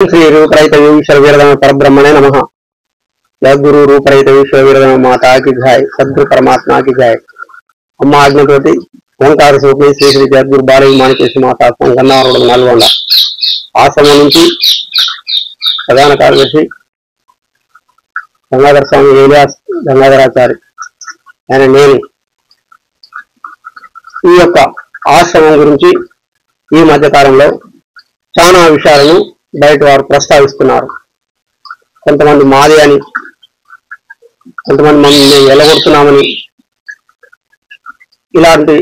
श्री रूपरहित ईश्वर वीरधम परब्रह्मणे नमः। गुरु रूपरहित ईश्वर वीरधम माता की जय, सद्गुरु परमात्मा की जय। अम्म आज्ञतोटी ओंकार स्वरूपी श्री श्री जगद्गुरु बालवी माणिकेश्वरी माता गन्नारोड नल्गొండ ఆశ్రమం నుంచి ప్రధాన కార్యదర్శి గంగాధర స్వామి ఏలియాస్ గంగాధరాచారి ఆయన నేను ఈ యొక్క ఆశ్రమం గురించి ఈ మధ్య కాలంలో చాలా విషయాలను బయట వారు ప్రస్తావిస్తున్నారు. కొంతమంది మాది అని, కొంతమంది మమ్మల్ని ఎలగొడుతున్నామని, ఇలాంటి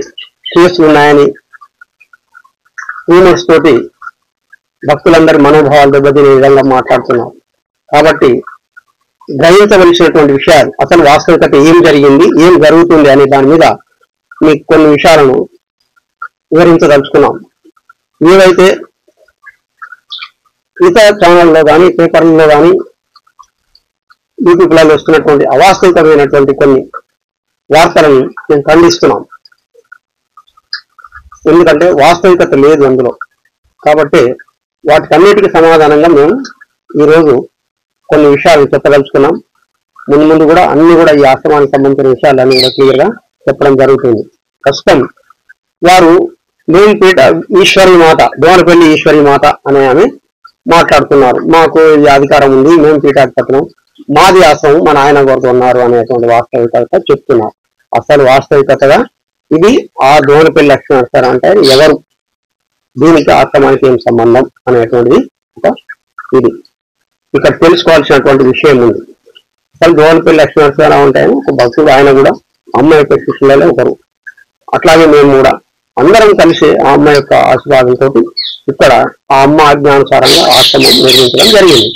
కేసులు ఉన్నాయని రూమర్స్ తోటి భక్తులందరి మనోభావాలు దెబ్బతినే విధంగా మాట్లాడుతున్నారు. కాబట్టి గ్రహించవలసినటువంటి విషయాలు, అసలు వాస్తవికత ఏం జరిగింది, ఏం జరుగుతుంది అనే దాని మీద మీకు కొన్ని విషయాలను వివరించదలుచుకున్నాం. ఏవైతే ఇతర ఛానల్లో కానీ, పేపర్లలో కానీ, యూట్యూబ్లలో వస్తున్నటువంటి అవాస్తవికమైనటువంటి కొన్ని వార్తలను మేము ఖండిస్తున్నాం. ఎందుకంటే వాస్తవికత లేదు అందులో. కాబట్టి వాటికన్నిటికీ సమాధానంగా మేము ఈరోజు కొన్ని విషయాలు చెప్పదలుచుకున్నాం. ముందు ముందు కూడా అన్ని కూడా ఈ ఆశ్రమానికి సంబంధించిన విషయాలన్నీ కూడా క్లియర్గా చెప్పడం జరుగుతుంది. ప్రస్తుతం వారు మేము పీఠ ఈశ్వరి మాత, దోనపల్లి ఈశ్వరి మాత అనే ఆమె మాట్లాడుతున్నారు. మాకు ఈ అధికారం ఉంది, మేము పీఠాధిపతులం, మాది ఆశ్రమం, మా నాయన గారితో ఉన్నారు అనేటువంటి వాస్తవికత చెప్తున్నారు. అసలు వాస్తవికతగా ఇది ఆ దోనపల్లి లక్ష్మణ సార్ అంటే ఎవరు, దీనికి ఆశ్రమానికి ఏం సంబంధం అనేటువంటిది ఒక ఇది ఇక్కడ తెలుసుకోవాల్సినటువంటి విషయం ఉంది. అసలు దోనపల్లి లక్ష్మణ సార్ అంటే ఒక భక్తుడు, ఆయన కూడా అమ్మ యొక్క శిష్యులలో ఒకరు. అట్లాగే మేము కూడా అందరం కలిసి ఆ అమ్మ యొక్క ఆశీర్వాదంతో ఇక్కడ ఆ అమ్మ ఆజ్ఞానుసారంగా ఆశ్రమం నిర్మించడం జరిగింది.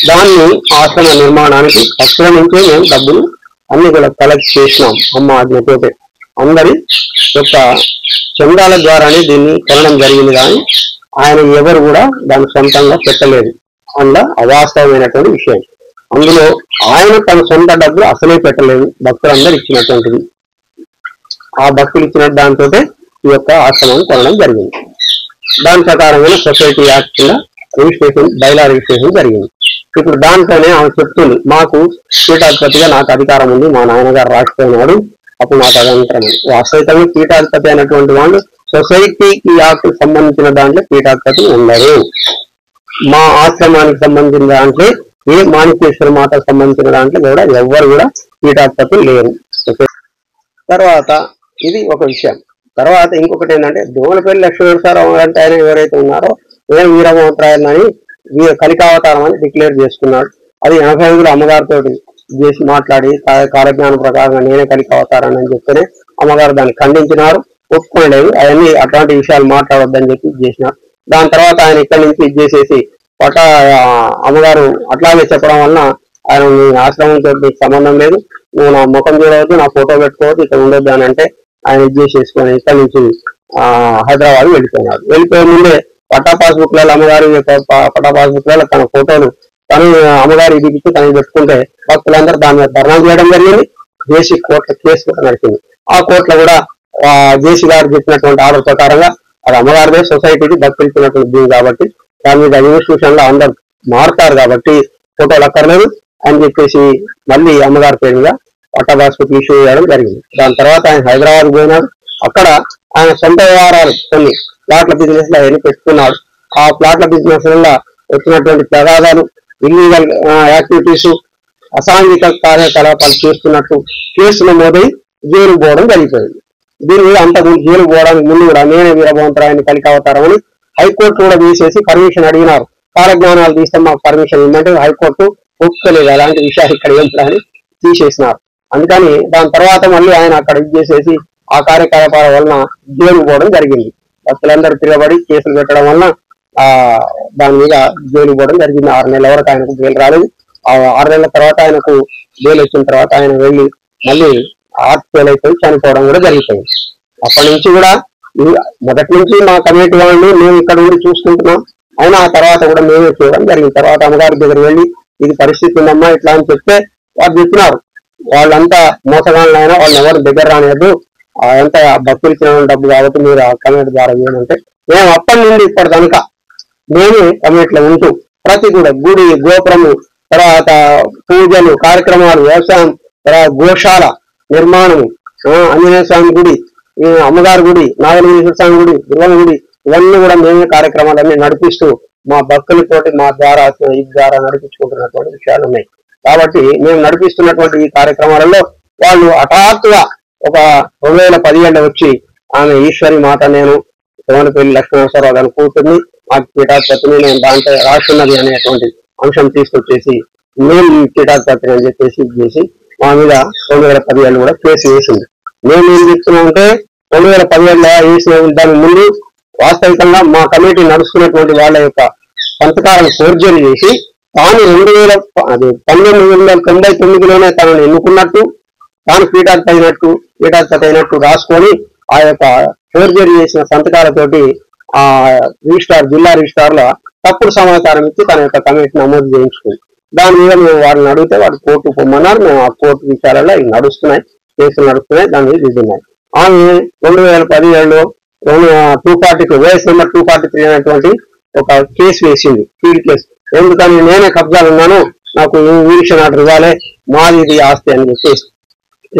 దాన్ని ఆశ్రమ నిర్మాణానికి భక్తుల నుంచే మేము డబ్బులు అన్ని కూడా కలెక్ట్ చేసినాం. అమ్మ ఆజ్ఞతోటే అందరి యొక్క చందాల ద్వారానే దీన్ని కొనడం జరిగింది. కానీ ఆయన ఎవరు కూడా దాన్ని సొంతంగా పెట్టలేదు. అందులో అవాస్తవమైనటువంటి విషయం. అందులో ఆయన తన సొంత డబ్బులు అసలే పెట్టలేదు, భక్తులందరూ ఇచ్చినటువంటిది. ఆ భక్తులు ఇచ్చిన దాంతో ఈ యొక్క ఆశ్రమాన్ని కొనడం జరిగింది. దాని ప్రకారమైన సొసైటీ యాక్ట్ కింద రిజిస్ట్రేషన్, బైలా రిజిస్ట్రేషన్ జరిగింది. ఇప్పుడు దాంట్లోనే ఆమె చెప్తుంది, మాకు పీఠాధిపతిగా నాకు అధికారం ఉంది, మా నాన్నగారు రాసిపోయినాడు, అప్పుడు నాకు అధికారం. వాస్తవికంగా పీఠాధిపతి అయినటువంటి వాళ్ళు సొసైటీకి యాక్ట్ సంబంధించిన దాంట్లో పీఠాధిపతి ఉండరు. మా ఆశ్రమానికి సంబంధించిన దాంట్లో, ఏ మాణికేశ్వర మాతకు సంబంధించిన దాంట్లో కూడా ఎవ్వరు కూడా పీఠాధిపతి లేరు. తర్వాత ఇది ఒక విషయం. తర్వాత ఇంకొకటి ఏంటంటే, దోనపల్లి లక్ష్మీనరసారావు అంటే ఆయన ఎవరైతే ఉన్నారో నేను వీరభద్రాయని కలికావతారం అని డిక్లేర్ చేసుకున్నాడు. అది 85లో అమ్మగారితో చేసి మాట్లాడి కాలజ్ఞానం ప్రకారంగా నేనే కలికావతారాన్ని అని చెప్తేనే అమ్మగారు దాన్ని ఖండించినారు, ఒప్పుకోలేదు. అవన్నీ అట్లాంటి విషయాలు మాట్లాడొద్దని చెప్పి చేసినారు. దాని తర్వాత ఆయన ఇక్కడి నుంచి ఇచ్చేసేసి అమ్మగారు అట్లాగే చెప్పడం వలన ఆయన నీ ఆశ్రమంతో నీకు సంబంధం లేదు, నువ్వు నా ముఖం చూడవద్దు, నా ఫోటో పెట్టుకోవద్దు, ఇక్కడ ఉండొద్దు అని అంటే ఆయన ఇచ్చేసేసుకొని ఇక్కడి నుంచి హైదరాబాద్ వెళ్ళిపోయినాడు. వెళ్ళిపోయే ముందే పట్టా పాస్బుక్లలో అమ్మగారి పట్టా పాస్బుక్లలో తన ఫోటోలు తను అమ్మగారి ఇది ఇచ్చి తనకి పెట్టుకుంటే భక్తులందరూ దాని మీద ధర్నా చేయడం జరిగింది. జేసీ కోర్టులో కేసు కూడా నడిచింది. ఆ కోర్టులో కూడా జేసీ గారు చెప్పినటువంటి ఆర్డర్ ప్రకారంగా అది అమ్మగారిదే, సొసైటీకి భక్తులు ఇచ్చినటువంటి భూమి కాబట్టి దాని మీద ఇన్స్టిట్యూషన్ లో అందరు మారుతారు కాబట్టి ఫోటోలు అక్కర్లేదు అని చెప్పేసి మళ్ళీ అమ్మగారి పేరు మీద పట్టా పాస్బుక్ ఇష్యూ చేయడం జరిగింది. దాని తర్వాత ఆయన హైదరాబాద్ పోయినాడు. అక్కడ ఆయన సొంత వ్యవహారాలు కొన్ని ప్లాట్ల బిజినెస్ లో అవన్నీ పెట్టుకున్నాడు. ఆ ప్లాట్ల బిజినెస్ వల్ల వచ్చినటువంటి ప్రమాదాలు, ఇల్లీగల్ యాక్టివిటీస్, అసాంఘిక కార్యకలాపాలు చేస్తున్నట్టు కేసులు నమోదై జైలు పోవడం జరిగిపోయింది. దీని మీద అంతకుముందు జైలు పోవడానికి ముందు కూడా నేనే వీరభద్రాయని కలికావతారమని హైకోర్టు కూడా తీసేసి పర్మిషన్ అడిగినారు. కాలజ్ఞానాలు తీస్తే మాకు పర్మిషన్ ఇవ్వమంటే హైకోర్టు ఒప్పుకోలేదు. అలాంటి విషయాలు ఇక్కడ ఏం అని తీసేసినారు. అందుకని దాని తర్వాత మళ్ళీ ఆయన అక్కడ ఇచ్చేసేసి ఆ కార్యకలాపాల వలన జైలు పోవడం జరిగింది. భక్తులందరూ తిరగబడి కేసులు పెట్టడం వలన దాని మీద జైలు పోవడం జరిగింది. 6 నెలల వరకు ఆయనకు బెయిల్ రాలేదు. ఆ 6 నెలల తర్వాత ఆయనకు బెయిల్ వచ్చిన తర్వాత ఆయన వెళ్ళి మళ్ళీ హార్ట్ ఫెయిల్ అయిపోయి చనిపోవడం కూడా జరిగిపోయింది. అప్పటి నుంచి కూడా మొదటి నుంచి మా కమిటీ వాళ్ళని మేము ఇక్కడ ఉండి చూసుకుంటున్నాం. అయినా ఆ తర్వాత కూడా మేమే చేయడం జరిగింది. తర్వాత అమ్మగారి దగ్గర వెళ్ళి ఇది పరిస్థితి ఉందమ్మా ఇట్లా అని చెప్తే వాళ్ళు చెప్పినారు, వాళ్ళంతా మోసగాళ్ళైనా వాళ్ళని ఎవరు దగ్గర రానియద్దు, ఎంత భక్తులు ఇచ్చిన డబ్బు కాబట్టి మీరు ఆ కమిటీ ద్వారా చేయమంటే మేము అప్పటి నుండి ఇప్పటి కనుక మేము కమిటీలో ఉంటూ ప్రతి కూడా గుడి గోపురము, తర్వాత పూజలు కార్యక్రమాలు, వ్యవసాయం, తర్వాత గోశాల నిర్మాణము, ఆంజనేయ స్వామి గుడి, అమ్మగారి గుడి, నాగలింగేశ్వర స్వామి గుడి, దుర్గమ్మ గుడి, ఇవన్నీ కూడా మేమే కార్యక్రమాలన్నీ నడిపిస్తూ మా భక్తులతోటి మా ద్వారా ఈ ద్వారా నడిపించుకుంటున్నటువంటి విషయాలు ఉన్నాయి. కాబట్టి మేము నడిపిస్తున్నటువంటి ఈ కార్యక్రమాలలో వాళ్ళు హఠాత్తుగా ఒక 2017 వచ్చి ఆమె ఈశ్వరి మాట నేను సోమనపల్లి లక్ష్మణేశ్వరరావు గారిని కూతుర్ని మాకు పీఠాధిపతిని నేను దాంట్లో రాస్తున్నది అనేటువంటి అంశం తీసుకొచ్చేసి మేము పీఠాధిపతిని అని చెప్పేసి చేసి మా మీద 2017 కూడా కేసు వేసింది. మేము ఏం చెప్తున్నామంటే 2017లో వేసిన దాని ముందు వాస్తవికంగా మా కమిటీ నడుస్తున్నటువంటి వాళ్ళ యొక్క సంతకాలను ఫోర్జరీ చేసి తాను 1999లోనే తనను ఎన్నుకున్నట్టు, తాను పీఠాధిపతి అయినట్టు రాసుకొని ఆ యొక్క ఫోర్జరీ చేసిన సంతకాలతోటి ఆ రిజిస్ట్రార్, జిల్లా రిజిస్ట్రార్ల తప్పుడు సమాచారం ఇచ్చి తన యొక్క కమిటీ నమోదు చేయించుకుంది. దాని మీద మేము వారిని అడిగితే వారు కోర్టు పొమ్మన్నారు. మేము ఆ కోర్టు విచారాల్లో ఇవి నడుస్తున్నాయి, కేసులు నడుస్తున్నాయి, దాని మీద దిగున్నాయి. ఆమె 2017లో 242 వైఎస్ నెంబర్ 243 అనేటువంటి ఒక కేసు వేసింది, ఫీల్డ్ కేసు. ఎందుకని నేనే కబ్జాలు ఉన్నాను, నాకు ఇంగ్లీషన్ ఆర్డర్ ఇవ్వాలి, మాది ఇది ఆస్తి అని చెప్పేసి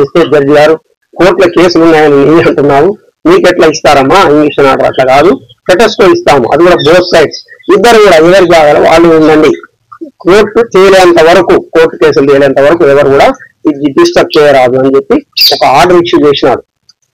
ఇస్తే జడ్జి గారు కోర్టులో కేసులు ఉన్నాయని నేను అంటున్నావు, నీకెట్లా ఇస్తారమ్మా ఇంగ్లీషన్ ఆర్డర్, అట్లా కాదు స్టేటస్కో ఇస్తాము, అది కూడా బోత్ సైడ్స్, ఇద్దరు కూడా ఎవరు కావాలి వాళ్ళు ఉండండి, కోర్టు చేయలేంత వరకు, కోర్టు కేసులు చేయలేంత వరకు ఎవరు కూడా ఇది డిస్టర్బ్ చేయరాదు అని చెప్పి ఒక ఆర్డర్ ఇష్యూ చేసినాడు.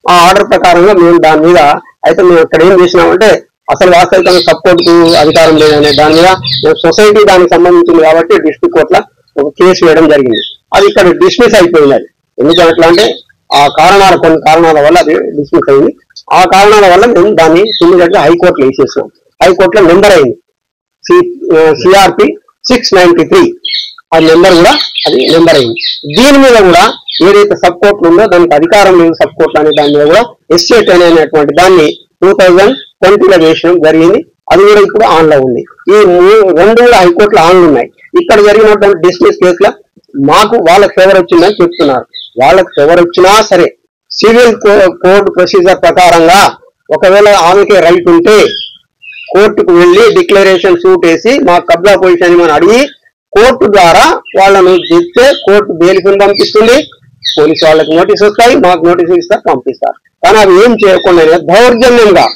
ఆ ఆర్డర్ ప్రకారంగా మేము దాని మీద అయితే మేము ఇక్కడ ఏం చేసినామంటే అసలు వాస్తవికంగా సపోర్ట్కు అధికారం లేదనే దాని మీద మేము సొసైటీ దానికి సంబంధించింది కాబట్టి డిస్ట్రిక్ట్ కోర్టులో ఒక కేసు వేయడం జరిగింది. అది ఇక్కడ డిస్మిస్ అయిపోయింది. అది ఎందుకంటే అంటే ఆ కారణాలు, కొన్ని కారణాల వల్ల అది డిస్మిస్ అయింది. ఆ కారణాల వల్ల మేము దాన్ని ఇమ్మీడియట్ గా హైకోర్టులో వేసేసాం. హైకోర్టులో నెంబర్ అయింది CRP 693, ఆ నెంబర్ కూడా అది నెంబర్ అయింది. దీని మీద కూడా ఏదైతే సబ్ కోర్టులు ఉందో దానికి అధికారం లేదు సబ్ కోర్టులు అనే దాని మీద కూడా ఎస్టేట్ అనేటువంటి దాన్ని 2020లో వేయడం జరిగింది. అది కూడా ఇప్పుడు ఆన్ లో ఉంది. ఈ రెండు కూడా హైకోర్టులో ఆన్లు ఉన్నాయి. ఇక్కడ జరిగినటువంటి డిస్మిస్ కేసులో మాకు వాళ్ళకి ఫేవర్ వచ్చిందని చెప్తున్నారు. వాళ్ళకి ఫేవర్ వచ్చినా సరే సివిల్ కోడ్ ప్రొసీజర్ ప్రకారంగా ఒకవేళ ఆమెకే రైట్ ఉంటే కోర్టుకు వెళ్లి డిక్లరేషన్ సూట్ వేసి మా కబ్జా పొజిషన్ మనం అడిగి కోర్టు ద్వారా వాళ్ళను చెప్తే కోర్టు బెయిల్కి పంపిస్తుంది, పోలీసు వాళ్ళకి నోటీస్ వస్తాయి, మాకు నోటీసు ఇస్తారు, పంపిస్తారు. కానీ అవి ఏం చేయకుండా దౌర్జన్యంగా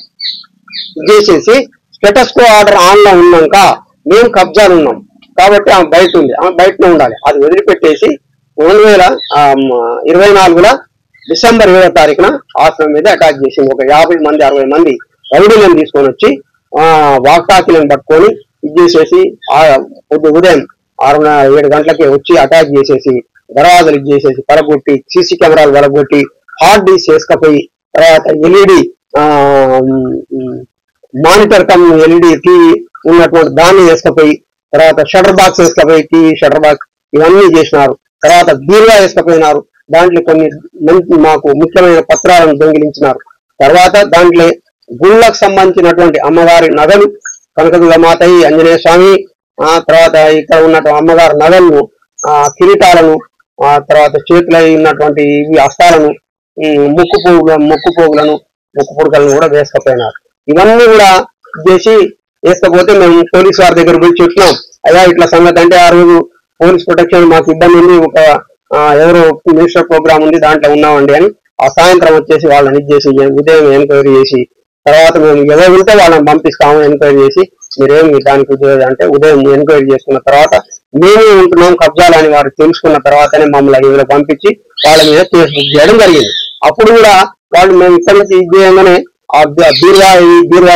చేసేసి స్టేటస్ కో ఆర్డర్ ఆన్ లో ఉన్నాక మేము కబ్జాలు ఉన్నాం కాబట్టి ఆమె బయట ఉంది, ఆమె బయటనే ఉండాలి, అది వదిలిపెట్టేసి 2024లో డిసెంబర్ 7వ తారీఖున ఆశ్రమం మీద అటాక్ చేసింది. ఒక 50 మంది 60 మంది రౌడీలను తీసుకొని వచ్చి వాక్టాకిలను పట్టుకొని ఇది చేసేసి ఉదయం 6-7 గంటలకే వచ్చి అటాక్ చేసేసి దర్వాజలు ఇది చేసేసి పడగొట్టి, సీసీ కెమెరాలు పడగొట్టి, హార్డ్ డిస్క్ వేసుకపోయి, తర్వాత LED monitor cum LED TV ఉన్నటువంటి దాన్ని వేసుకపోయి, తర్వాత షటర్ బాక్స్ వేసుకపోయి, టీవీ షటర్ బాక్స్ ఇవన్నీ చేసినారు. తర్వాత బీరువా వేసుకపోయినారు. దాంట్లో కొన్ని మాకు ముఖ్యమైన పత్రాలను దొంగిలించినారు. తర్వాత దాంట్లో గుళ్ళకు సంబంధించినటువంటి అమ్మవారి నగలు, కనకదుర్గ మాతయ్య, ఆంజనేయ స్వామి, తర్వాత ఇక్కడ ఉన్నటువంటి అమ్మగారి నగలను, కిరీటాలను, తర్వాత చేతుల ఉన్నటువంటి ఇవి హస్తాలను, ముక్కు పోగులను, ముక్కు పుడకలను కూడా వేసుకపోయినారు. ఇవన్నీ కూడా చేసి వేసుకపోతే మేము పోలీసు వారి దగ్గర పోయి చెప్పినాం, అయ్యా ఇట్లా సంగతి అంటే ఆ రోజు పోలీస్ ప్రొటెక్షన్ మాకు ఇబ్బంది ఉంది, ఒక ఎవరో మినిస్టర్ ప్రోగ్రామ్ ఉంది దాంట్లో ఉన్నామండి అని. ఆ సాయంత్రం వచ్చేసి వాళ్ళని ఇచ్చేసి ఉదయం ఎంక్వైరీ చేసి తర్వాత మేము ఎవరు ఉంటే వాళ్ళని పంపిస్తాము ఎంక్వైరీ చేసి మీరేమి దానికి అంటే ఉదయం ఎంక్వైరీ చేసుకున్న తర్వాత మేమే ఉంటున్నాం కబ్జాలు అని వారు తెలుసుకున్న తర్వాతనే మమ్మల్ని ఇందులో పంపించి వాళ్ళ మీద కేసు బుక్ చేయడం జరిగింది. అప్పుడు కూడా వాళ్ళు మేము ఇక్కడి నుంచి ఇది చేయగానే ఆ బీరువా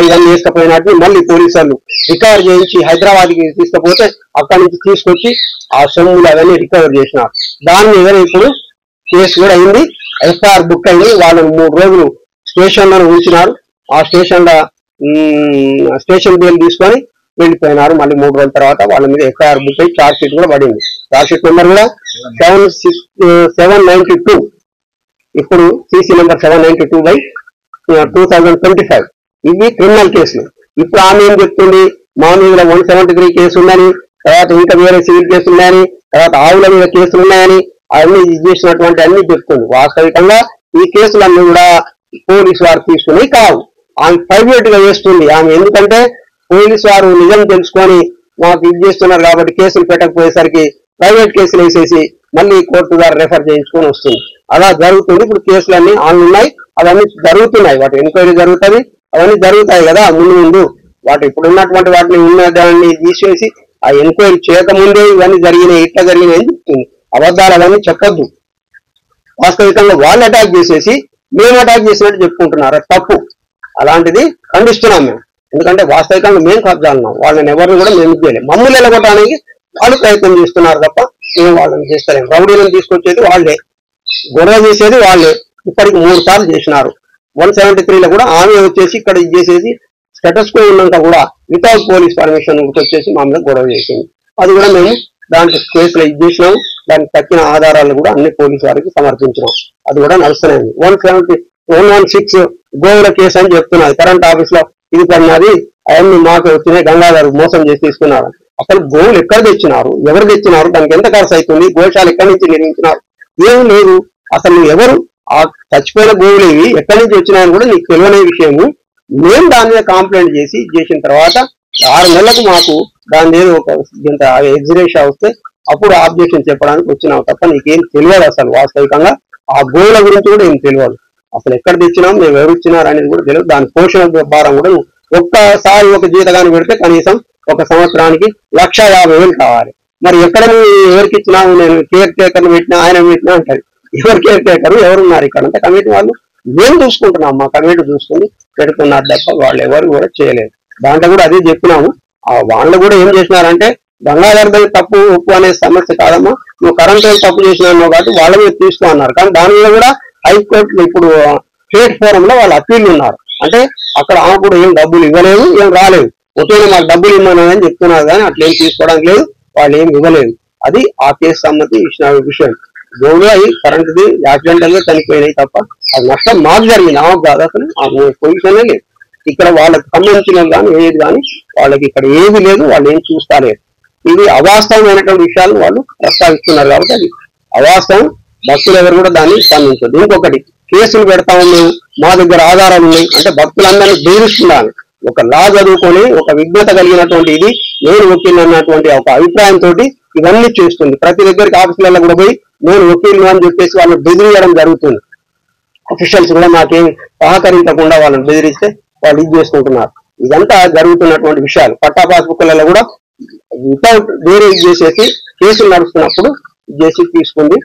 ఇవన్నీ వేసుకపోయినట్టు మళ్ళీ పోలీసు వాళ్ళు రికవర్ చేయించి హైదరాబాద్కి తీసుకుపోతే అక్కడి నుంచి తీసుకొచ్చి ఆ సొమ్ములు అవన్నీ రికవర్ చేసినారు. దాని మీద ఇప్పుడు కేసు కూడా అయింది, ఎఫ్ఐఆర్ బుక్ అయింది. వాళ్ళని 3 రోజులు స్టేషన్ లో ఉంచినారు. ఆ స్టేషన్ బెయిల్ తీసుకొని వెళ్ళిపోయినారు. మళ్ళీ 3 రోజుల తర్వాత వాళ్ళ మీద ఎఫ్ఐఆర్ బుక్ అయ్యి చార్జ్ షీట్ కూడా పడింది. చార్జ్ షీట్ నెంబర్ కూడా 792, ఇప్పుడు సిసి నెంబర్ 792/2025. ఇవి క్రిమినల్ కేసులు. ఇప్పుడు ఆమె ఏం చెప్తుంది, మా మీద 173 కేసు ఉందని, తర్వాత ఇంకా వేరే సివిల్ కేసులు ఉన్నాయని, తర్వాత ఆవుల మీద కేసులు ఉన్నాయని అవన్నీ చేసినటువంటి అన్ని చెప్తుంది. వాస్తవికంగా ఈ కేసులన్నీ కూడా పోలీసు వారు తీసుకుని కావు, ఆమె ప్రైవేట్ గా వేస్తుంది. ఆమె ఎందుకంటే పోలీసు వారు నిజం తెలుసుకొని మాకు ఇది చేస్తున్నారు కాబట్టి కేసులు పెట్టకపోయేసరికి ప్రైవేట్ కేసులు వేసేసి మళ్ళీ కోర్టు ద్వారా రెఫర్ చేయించుకొని వస్తుంది. అలా జరుగుతుంది. ఇప్పుడు కేసులన్నీ ఆన్ ఉన్నాయి, అవన్నీ జరుగుతున్నాయి, వాటి ఎంక్వైరీ జరుగుతుంది, అవన్నీ జరుగుతాయి కదా ముందు వాటి ఇప్పుడు ఉన్నటువంటి వాటిని ఉన్న దాన్ని తీసేసి ఆ ఎంక్వైరీ చేయకముందే ఇవన్నీ జరిగినాయి, ఇట్లా జరిగినాయి అని చెప్తుంది. అబద్ధాలు అవన్నీ చెప్పొద్దు. వాస్తవికంగా వాళ్ళు అటాక్ చేసేసి మేము అటాక్ చేసినట్టు చెప్పుకుంటున్నారు, తప్పు. అలాంటిది ఖండిస్తున్నాం మేము. ఎందుకంటే వాస్తవికంగా మేము కబ్జాలున్నాం, వాళ్ళని ఎవరిని కూడా మేము చేయలేము. మమ్మల్ని ఎలగొట్టడానికి వాళ్ళు ప్రయత్నం చేస్తున్నారు తప్ప మేము వాళ్ళని చేస్తలేము. రౌడీలను తీసుకొచ్చేది వాళ్ళే, గొడవ చేసేది వాళ్ళే. ఇప్పటికి 3 సార్లు చేసినారు. 173లో కూడా ఆమె వచ్చేసి ఇక్కడ ఇది చేసేసి స్టేటస్ కో ఉన్నాక కూడా వితౌట్ పోలీస్ పర్మిషన్ వచ్చేసి మా మీద గొడవ చేసింది. అది కూడా మేము దాంట్లో కేసులో ఇది చేసినాము. దానికి తక్కిన ఆధారాలు కూడా అన్ని పోలీసు వారికి సమర్పించినాం. అది కూడా నడుస్తున్నాయి. 116 గోవుల కేసు అని చెప్తున్నది. కరెంట్ ఆఫీస్ లో ఇది పడినది, అవన్నీ మాకు వచ్చినాయి, గంగాధర్ మోసం చేసి తీసుకున్నారు. అసలు గోవులు ఎక్కడ తెచ్చినారు, ఎవరు తెచ్చినారు, దానికి ఎంత ఖర్చు అవుతుంది, గోశాల ఎక్కడి నుంచి నిర్మించినారు, ఏం లేదు. అసలు ఎవరు ఆ చచ్చిపోయిన గోవులు ఇవి ఎక్కడి నుంచి వచ్చినాయని కూడా నీకు తెలియని విషయము. మేము దాని మీద కంప్లైంట్ చేసిన తర్వాత 6 నెలలకు మాకు దాని మీద ఒక ఎగ్జిరేషా వస్తే అప్పుడు ఆబ్జెక్షన్ చెప్పడానికి వచ్చినావు తప్ప నీకేం తెలియదు. అసలు వాస్తవికంగా ఆ గోవుల గురించి కూడా ఏం తెలియదు. అసలు ఎక్కడ తెచ్చినాం, మేము ఎవరు ఇచ్చినారు అనేది కూడా తెలియదు. దాని పోషణ భారం కూడా ఒక్కసారి ఒక జీతగాని పెడితే కనీసం ఒక సంవత్సరానికి 1,50,000 కావాలి. మరి ఎక్కడ ఎవరికి ఇచ్చినాము, నేను కేర్ టేకర్ని పెట్టినా ఆయన పెట్టినా అంటారు. ఎవరు కేర్ టేకర్ ఎవరున్నారు ఇక్కడ అంటే కమిటీ వాళ్ళు. మేము చూసుకుంటున్నాం, మా కమిటీ చూసుకుని పెడుతున్నారు తప్ప వాళ్ళు ఎవరు కూడా చేయలేదు. దాంట్లో కూడా అదే చెప్పినాము. వాళ్ళు కూడా ఏం చేసినారంటే గంగాధర్ తప్పు ఒప్పు అనే సమస్య కాదమ్మా, నువ్వు కరెంట్ తప్పు చేసినావు కాబట్టి వాళ్ళ మీద తీసుకో అన్నారు. కానీ దాని మీద కూడా హైకోర్టు ఇప్పుడు స్టేట్ ఫోరంలో వాళ్ళు అప్పీల్ ఉన్నారు. అంటే అక్కడ ఆమె కూడా ఏం డబ్బులు ఇవ్వలేదు, ఏం రాలేదు. ఒకవేళ మాకు డబ్బులు ఇవ్వమని చెప్తున్నారు కానీ అట్లా ఏం తీసుకోవడానికి లేదు, వాళ్ళు ఏం ఇవ్వలేదు. అది ఆ కేసు సంబంధించిన విషయం. గోవులు అవి కరెంటుది యాక్సిడెంటల్ గా చనిపోయినాయి తప్ప అది నష్టం మాకు జరిగింది, ఆమెకు కాదు. అసలు ఆ పొజిషనే లేదు. ఇక్కడ వాళ్ళకి సంబంధించిన కానీ ఏది కానీ వాళ్ళకి ఇక్కడ ఏది లేదు, వాళ్ళు ఏం చూస్తాలేదు. ఇది అవాస్తవమైనటువంటి విషయాలను వాళ్ళు ప్రస్తావిస్తున్నారు కాబట్టి అది అవాస్తవం. భక్తులు ఎవరు కూడా దాన్ని స్పందించదు. ఇంకొకటి కేసులు పెడతాము మేము, మా దగ్గర ఆధారాలు ఉన్నాయి అంటే భక్తులందరినీ బెదిరిస్తున్నారు. ఒక లా చదువుకొని ఒక విజ్ఞత కలిగినటువంటి ఇది నేను వకీలు అన్నటువంటి ఒక అభిప్రాయంతో ఇవన్నీ చేస్తుంది. ప్రతి దగ్గరికి ఆఫీసులలో కూడా పోయి నేను వకీలు అని చెప్పేసి వాళ్ళని బెదిరియడం జరుగుతుంది. అఫీషియల్స్ కూడా మాకేం సహకరించకుండా వాళ్ళని బెదిరిస్తే వాళ్ళు ఇది చేసుకుంటున్నారు. ఇదంతా జరుగుతున్నటువంటి విషయాలు. పట్టా పాస్బుక్లలో కూడా వితౌట్ వేరే ఇది చేసేసి కేసులు నడుస్తున్నప్పుడు ఇది చేసి తీసుకుంది.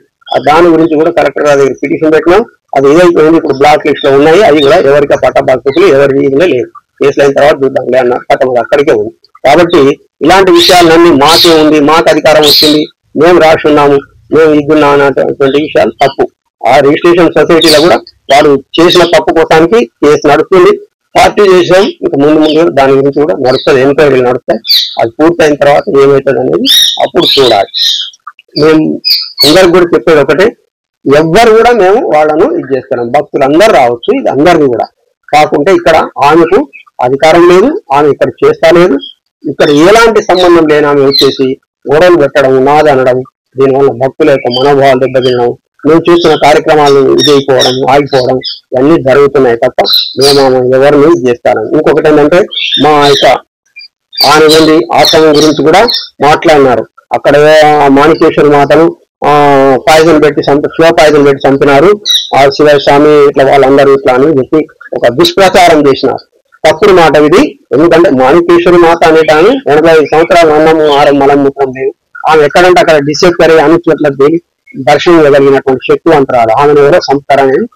దాని గురించి కూడా కలెక్టర్ గారి దగ్గర పిటిషన్ పెట్టినాం. అది ఏదైపోయింది, ఇప్పుడు బ్లాక్ లిస్ట్ లో ఉన్నాయి. అవి కూడా ఎవరికి పట్టా పాస్బుక్లు ఎవరి వీధిలో లేదు, కేసులు అయిన తర్వాత చూద్దాంలే అన్న కథ అక్కడికే ఉంది. కాబట్టి ఇలాంటి విషయాలన్నీ మాకే ఉంది, మాకు అధికారం వచ్చింది, మేము రాసి ఉన్నాము, మేము ఇద్దున్నాం అన్నటువంటి విషయాలు తప్పు. ఆ రిజిస్ట్రేషన్ సొసైటీలో కూడా వాడు చేసిన తప్పు కోసానికి కేసు నడుస్తుంది. పార్టీ చేసాం, ఇంకా ముందు దాని గురించి కూడా నడుస్తుంది, ఎంక్వైరీలు నడుస్తాయి. అది పూర్తయిన తర్వాత ఏమవుతుంది అనేది అప్పుడు చూడాలి. మేము అందరికి కూడా చెప్పేది ఒకటే, ఎవ్వరు కూడా మేము వాళ్ళను ఇది చేస్తున్నాం. భక్తులు అందరు రావచ్చు, ఇది అందరిది కూడా. కాకుంటే ఇక్కడ ఆమెకు అధికారం లేదు, ఆమె ఇక్కడ చేస్తా లేదు. ఇక్కడ ఎలాంటి సంబంధం లేని ఆమె వచ్చేసి గొడవలు పెట్టడం, నాదనడం, దీనివల్ల భక్తుల యొక్క మనోభావాలు దెబ్బతినడం, మేము చూస్తున్న కార్యక్రమాలు ఇదైపోవడం, ఆగిపోవడం ఇవన్నీ జరుగుతున్నాయి తప్ప మేము ఎవరిని ఇది చేస్తారని. ఇంకొకటి ఏంటంటే మా యొక్క ఆనగండి ఆశ్రమం గురించి కూడా మాట్లాడినారు. అక్కడ మాణికేశ్వరి మాతను పాయిజన్ పెట్టి స్లో పాయిజన్ పెట్టి చంపినారు. ఆ శివస్వామి ఇట్లా వాళ్ళందరూ ఇట్లా అని చెప్పి ఒక దుష్ప్రచారం చేసినారు. తప్పుడు మాట ఇది. ఎందుకంటే మాణికేశ్వరి మాత అనేటాన్ని 85 సంవత్సరాలు అన్నము ఆరం మలమూత్రం లేదు. ఆమె ఎక్కడంటే అక్కడ డిసెప్టరీ అని చోట్ల దర్శనం ఇవ్వగలిగినటువంటి శక్తివంతరాలు. ఆమెను ఎవరో చంపుతారనేది